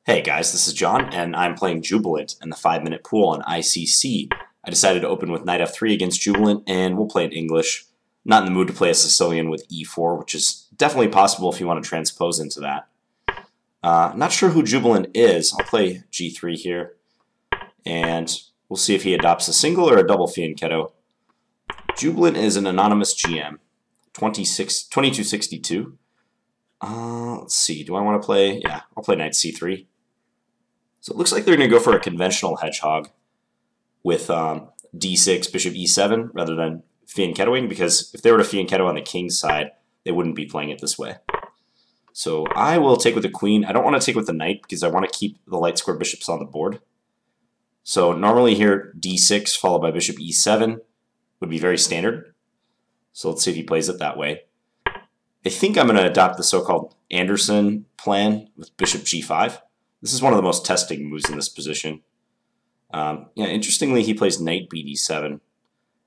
Hey guys, this is John, and I'm playing Jubilant in the 5-minute pool on ICC. I decided to open with knight f3 against Jubilant, and we'll play in English. Not in the mood to play a Sicilian with e4, which is definitely possible if you want to transpose into that. Not sure who Jubilant is. I'll play g3 here, and we'll see if he adopts a single or a double fianchetto. Jubilant is an anonymous GM, 2262. Let's see, do I want to play? Yeah, I'll play knight c3. So it looks like they're going to go for a conventional hedgehog with d6, bishop e7, rather than fianchettoing, because if they were to fianchetto on the king's side, they wouldn't be playing it this way. So I will take with the queen. I don't want to take with the knight because I want to keep the light square bishops on the board. So normally here, d6 followed by bishop e7 would be very standard. So let's see if he plays it that way. I think I'm going to adopt the so-called Anderson plan with bishop g5. This is one of the most testing moves in this position. Interestingly, he plays knight bd7.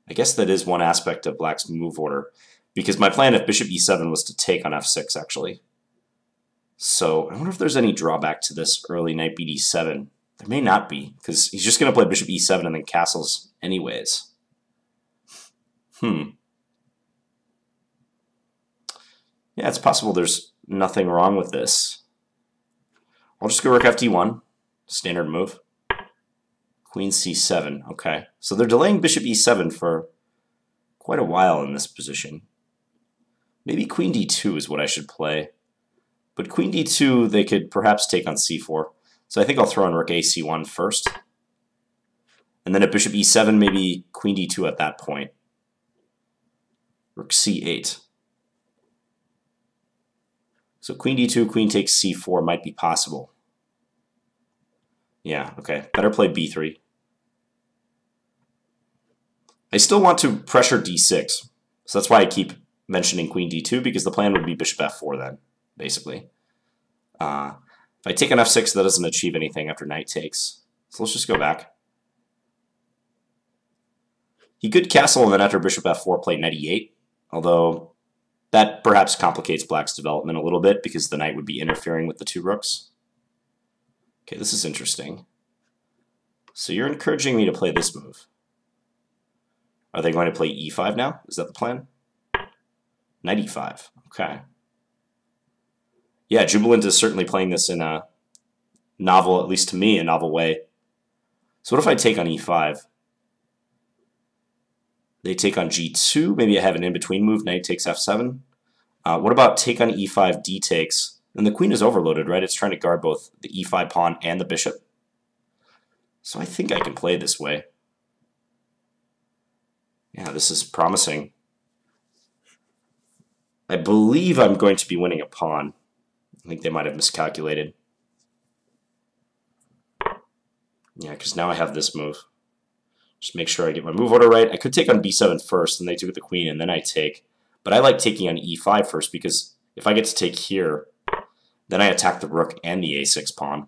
I guess that is one aspect of black's move order, because my plan if bishop e7 was to take on f6, actually. So I wonder if there's any drawback to this early knight bd7. There may not be, because he's just going to play bishop e7 and then castles anyways. Yeah, it's possible there's nothing wrong with this. I'll just go rook ft1, standard move. Queen c7, okay. So they're delaying bishop e7 for quite a while in this position. Maybe queen d2 is what I should play. But queen d2, they could perhaps take on c4. So I think I'll throw in rook ac1 first. And then at bishop e7, maybe queen d2 at that point. Rook c8. So queen d2, queen takes c4 might be possible. Yeah, okay. Better play b3. I still want to pressure d6. So that's why I keep mentioning queen d2, because the plan would be bishop f4 then, basically. If I take on f6, that doesn't achieve anything after knight takes. So let's just go back. He could castle and then after bishop f4 play knight e8, although that perhaps complicates black's development a little bit because the knight would be interfering with the two rooks. Okay, this is interesting. So you're encouraging me to play this move. Are they going to play e5 now? Is that the plan? Knight e5. Okay. Yeah, Jubilant is certainly playing this in a novel, at least to me, a novel way. So what if I take on e5? They take on g2. Maybe I have an in-between move. Knight takes f7. What about take on e5, d takes? And the queen is overloaded, right? It's trying to guard both the e5 pawn and the bishop. So I think I can play this way. Yeah, this is promising. I believe I'm going to be winning a pawn. I think they might have miscalculated. Yeah, because now I have this move. Just make sure I get my move order right. I could take on b7 first, and they took the queen, and then I take. But I like taking on e5 first, because if I get to take here, then I attack the rook and the a6 pawn.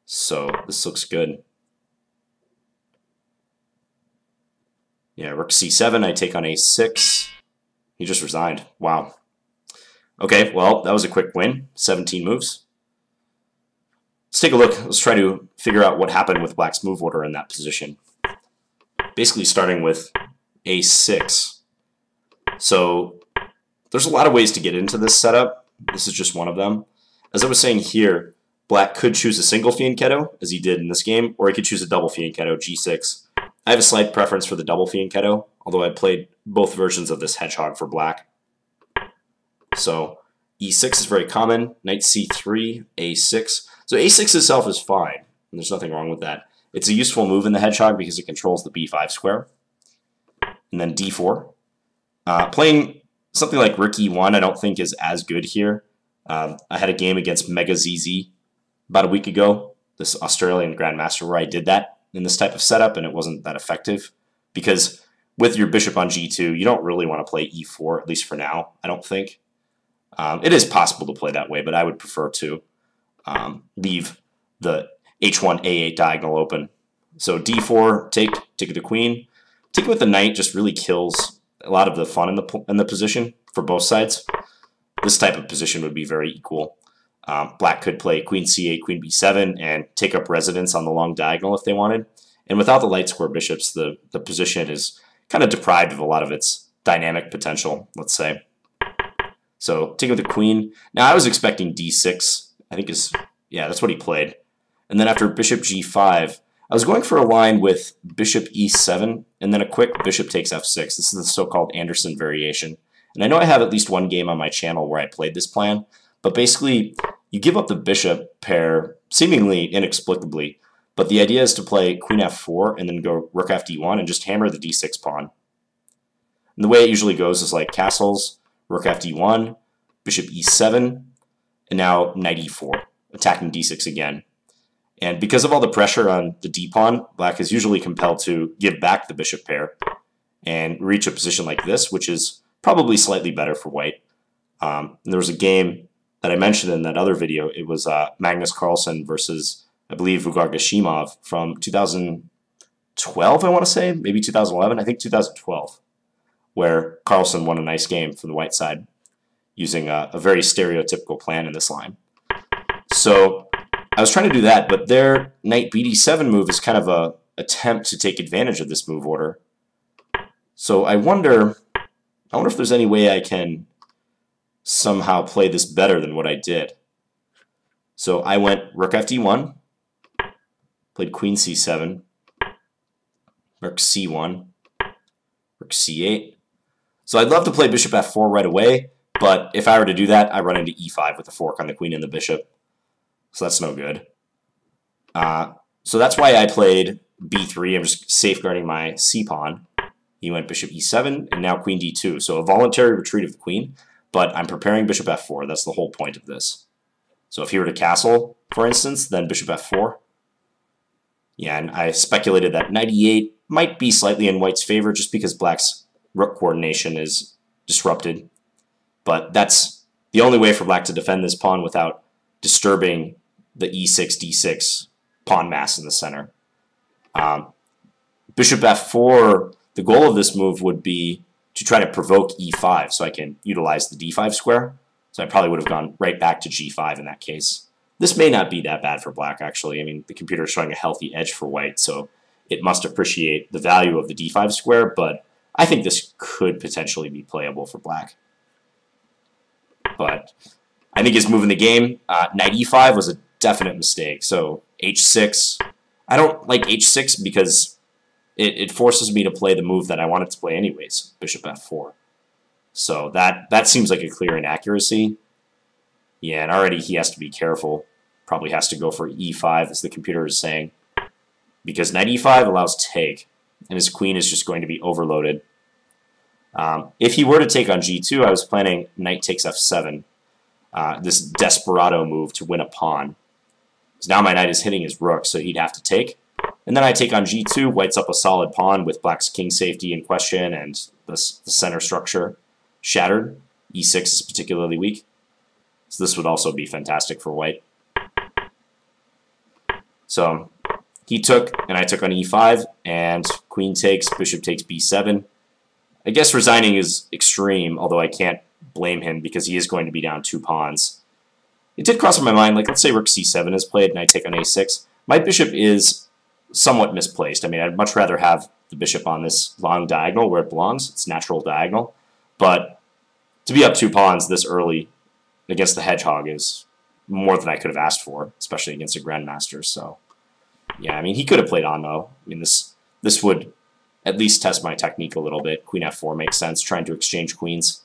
So this looks good. Yeah, rook c7, I take on a6. He just resigned. Wow. Okay, well, that was a quick win. 17 moves. Let's take a look. Let's try to figure out what happened with black's move order in that position. Basically starting with a6. So there's a lot of ways to get into this setup. This is just one of them. As I was saying here, black could choose a single fianchetto, as he did in this game, or he could choose a double fianchetto, g6. I have a slight preference for the double fianchetto, although I played both versions of this hedgehog for black. So e6 is very common, knight c3, a6. So a6 itself is fine, and there's nothing wrong with that. It's a useful move in the hedgehog because it controls the b5 square. And then d4. Playing something like rook e1 I don't think is as good here. I had a game against Mega ZZ about a week ago, this Australian Grandmaster, where I did that in this type of setup, and it wasn't that effective. Because with your bishop on g2, you don't really want to play e4, at least for now, I don't think. It is possible to play that way, but I would prefer to leave the h1, a8 diagonal open. So d4, take the queen. Take it with the knight just really kills a lot of the fun in the position for both sides. This type of position would be very equal. Black could play queen c8, queen b7, and take up residence on the long diagonal if they wanted. And without the light square bishops, the position is kind of deprived of a lot of its dynamic potential, let's say. So taking with the queen. Now I was expecting d6, I think yeah, that's what he played. And then after bishop g5, I was going for a line with bishop e7, and then a quick bishop takes f6. This is the so-called Anderson variation. And I know I have at least one game on my channel where I played this plan, but basically you give up the bishop pair seemingly inexplicably, but the idea is to play queen f4 and then go rook f d1 and just hammer the d6 pawn. And the way it usually goes is like castles, rook f d1, bishop e7, and now knight e4, attacking d6 again. And because of all the pressure on the d-pawn, black is usually compelled to give back the bishop pair and reach a position like this, which is probably slightly better for white. There was a game that I mentioned in that other video. It was Magnus Carlsen versus, I believe, Vugar Gashimov from 2012, I want to say, maybe 2011, I think 2012, where Carlsen won a nice game from the white side using a very stereotypical plan in this line. So I was trying to do that, but their knight bd7 move is kind of a attempt to take advantage of this move order. So I wonder if there's any way I can somehow play this better than what I did. So I went rook f d1, played queen c7, rook c1, rook c8. So I'd love to play bishop f4 right away, but if I were to do that, I run into e5 with the fork on the queen and the bishop. So that's no good. So that's why I played b3. I'm just safeguarding my c-pawn. He went bishop e7, and now queen d2. So a voluntary retreat of the queen, but I'm preparing bishop f4. That's the whole point of this. So if he were to castle, for instance, then bishop f4. Yeah, and I speculated that knight e8 might be slightly in white's favor just because black's rook coordination is disrupted. But that's the only way for black to defend this pawn without disturbing the e6, d6 pawn mass in the center. Bishop f4, the goal of this move would be to try to provoke e5 so I can utilize the d5 square. So I probably would have gone right back to g5 in that case. This may not be that bad for black, actually. I mean, the computer is showing a healthy edge for white, so it must appreciate the value of the d5 square, but I think this could potentially be playable for black. But I think his move in the game, knight e5, was a definite mistake. So h6, I don't like h6 because it forces me to play the move that I wanted to play anyways, bishop f4. So that seems like a clear inaccuracy. Yeah, and already he has to be careful. Probably has to go for e5, as the computer is saying, because knight e5 allows take, and his queen is just going to be overloaded. If he were to take on g2, I was planning knight takes f7, this desperado move to win a pawn. Because now my knight is hitting his rook, so he'd have to take. And then I take on g2, white's up a solid pawn with black's king safety in question and the center structure shattered. e6 is particularly weak. So this would also be fantastic for white. So he took, and I took on e5, and queen takes, bishop takes b7. I guess resigning is extreme, although I can't blame him because he is going to be down 2 pawns. It did cross my mind, like let's say rook c7 is played and I take on a6. My bishop is somewhat misplaced. I mean, I'd much rather have the bishop on this long diagonal where it belongs. It's natural diagonal. But to be up 2 pawns this early against the hedgehog is more than I could have asked for, especially against a grandmaster. So, yeah, I mean, he could have played on, though. I mean, this would at least test my technique a little bit. Queen f4 makes sense, trying to exchange queens.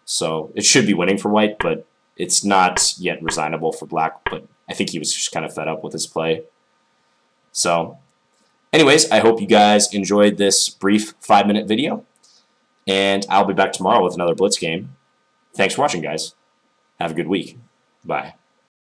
So it should be winning for white, but it's not yet resignable for black. But I think he was just kind of fed up with his play. So, anyways, I hope you guys enjoyed this brief 5-minute video. And I'll be back tomorrow with another Blitz game. Thanks for watching, guys. Have a good week. Bye.